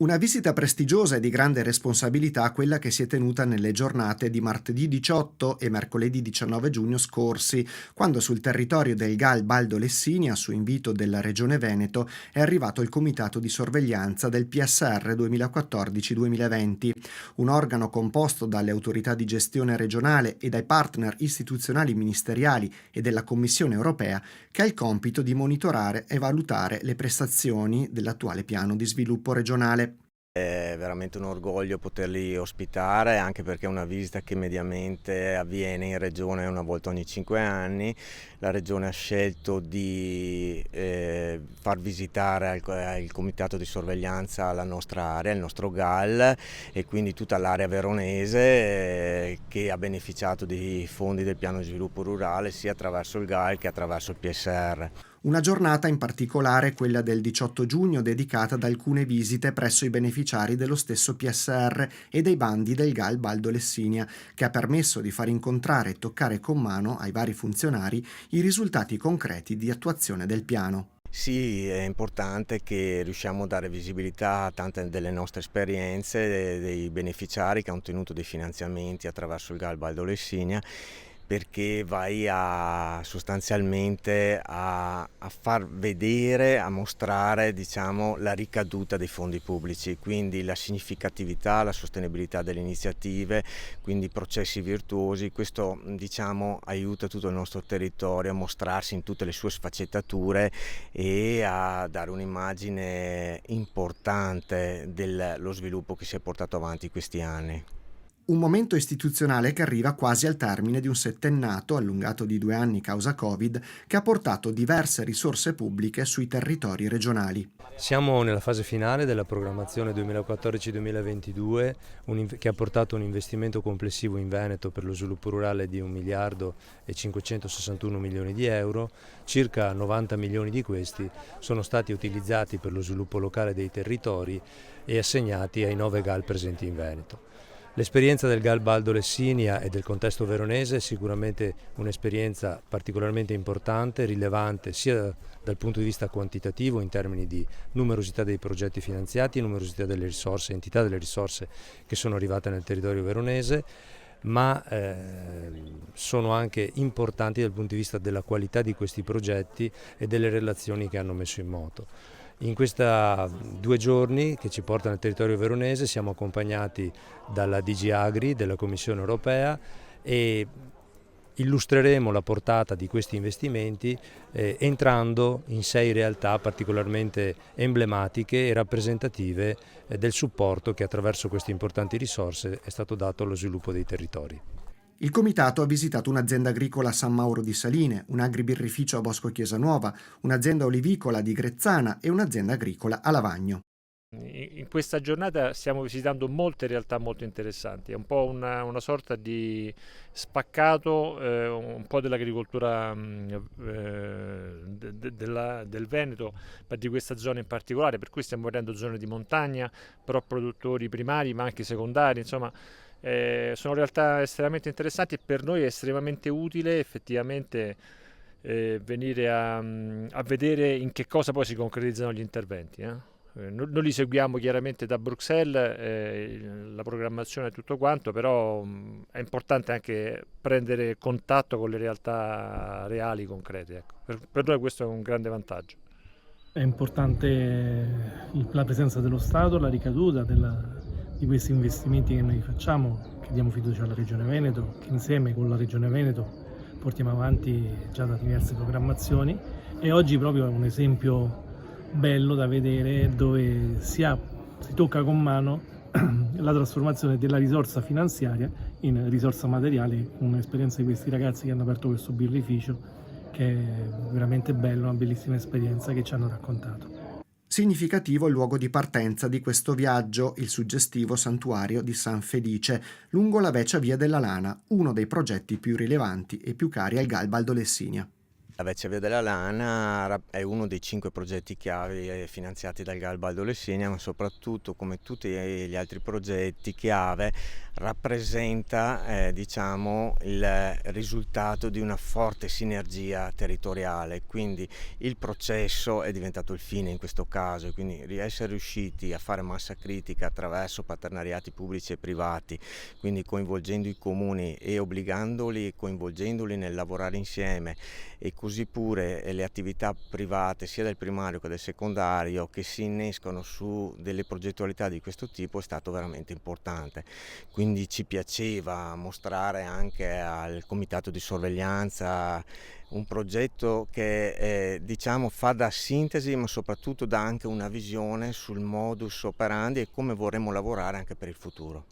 Una visita prestigiosa e di grande responsabilità quella che si è tenuta nelle giornate di martedì 18 e mercoledì 19 giugno scorsi, quando sul territorio del GAL Baldo Lessinia, su invito della Regione Veneto, è arrivato il Comitato di sorveglianza del PSR 2014-2020, un organo composto dalle autorità di gestione regionale e dai partner istituzionali ministeriali e della Commissione europea, che ha il compito di monitorare e valutare le prestazioni dell'attuale piano di sviluppo regionale. È veramente un orgoglio poterli ospitare, anche perché è una visita che mediamente avviene in regione una volta ogni 5 anni. La regione ha scelto di far visitare al comitato di sorveglianza la nostra area, il nostro GAL, e quindi tutta l'area veronese che ha beneficiato dei fondi del piano di sviluppo rurale sia attraverso il GAL che attraverso il PSR. Una giornata in particolare, quella del 18 giugno, dedicata ad alcune visite presso i beneficiari dello stesso PSR e dei bandi del GAL Baldo Lessinia, che ha permesso di far incontrare e toccare con mano ai vari funzionari i risultati concreti di attuazione del piano. Sì, è importante che riusciamo a dare visibilità a tante delle nostre esperienze, dei beneficiari che hanno ottenuto dei finanziamenti attraverso il GAL Baldo Lessinia, perché vai sostanzialmente a far vedere, a mostrare, diciamo, la ricaduta dei fondi pubblici, quindi la significatività, la sostenibilità delle iniziative, quindi processi virtuosi. Questo, diciamo, aiuta tutto il nostro territorio a mostrarsi in tutte le sue sfaccettature e a dare un'immagine importante dello sviluppo che si è portato avanti questi anni. Un momento istituzionale che arriva quasi al termine di un settennato, allungato di 2 anni causa Covid, che ha portato diverse risorse pubbliche sui territori regionali. Siamo nella fase finale della programmazione 2014-2022 che ha portato un investimento complessivo in Veneto per lo sviluppo rurale di 1 miliardo e 561 milioni di euro. Circa 90 milioni di questi sono stati utilizzati per lo sviluppo locale dei territori e assegnati ai 9 GAL presenti in Veneto. L'esperienza del GAL Baldo Lessinia e del contesto veronese è sicuramente un'esperienza particolarmente importante, rilevante sia dal punto di vista quantitativo in termini di numerosità dei progetti finanziati, numerosità delle risorse, entità delle risorse che sono arrivate nel territorio veronese, ma sono anche importanti dal punto di vista della qualità di questi progetti e delle relazioni che hanno messo in moto. In questi 2 giorni che ci portano nel territorio veronese siamo accompagnati dalla DG Agri della Commissione europea e illustreremo la portata di questi investimenti entrando in 6 realtà particolarmente emblematiche e rappresentative del supporto che attraverso queste importanti risorse è stato dato allo sviluppo dei territori. Il comitato ha visitato un'azienda agricola a San Mauro di Saline, un agribirrificio a Bosco Chiesanuova, un'azienda olivicola di Grezzana e un'azienda agricola a Lavagno. In questa giornata stiamo visitando molte realtà molto interessanti, è un po' una sorta di spaccato un po' dell'agricoltura del Veneto, ma di questa zona in particolare, per cui stiamo vedendo zone di montagna, però produttori primari ma anche secondari, insomma. Sono realtà estremamente interessanti e per noi è estremamente utile effettivamente venire a vedere in che cosa poi si concretizzano gli interventi. Noi li seguiamo chiaramente da Bruxelles, la programmazione e tutto quanto, però è importante anche prendere contatto con le realtà reali, concrete. Ecco. Per noi questo è un grande vantaggio. È importante la presenza dello Stato, la ricaduta di questi investimenti che noi facciamo, che diamo fiducia alla Regione Veneto, che insieme con la Regione Veneto portiamo avanti già da diverse programmazioni, e oggi proprio è un esempio bello da vedere dove si tocca con mano la trasformazione della risorsa finanziaria in risorsa materiale, un'esperienza di questi ragazzi che hanno aperto questo birrificio che è veramente bello, una bellissima esperienza che ci hanno raccontato. Significativo il luogo di partenza di questo viaggio, il suggestivo santuario di San Felice, lungo la vecchia via della Lana, uno dei progetti più rilevanti e più cari al GAL Baldo Lessinia. La Vecchia Via della Lana è uno dei 5 progetti chiave finanziati dal GAL Baldo Lessinia, ma soprattutto, come tutti gli altri progetti chiave, rappresenta diciamo, il risultato di una forte sinergia territoriale. Quindi il processo è diventato il fine in questo caso, e quindi essere riusciti a fare massa critica attraverso partenariati pubblici e privati, quindi coinvolgendo i comuni e obbligandoli e coinvolgendoli nel lavorare insieme, e così pure le attività private sia del primario che del secondario che si innescono su delle progettualità di questo tipo, è stato veramente importante. Quindi ci piaceva mostrare anche al comitato di sorveglianza un progetto che diciamo fa da sintesi, ma soprattutto dà anche una visione sul modus operandi e come vorremmo lavorare anche per il futuro.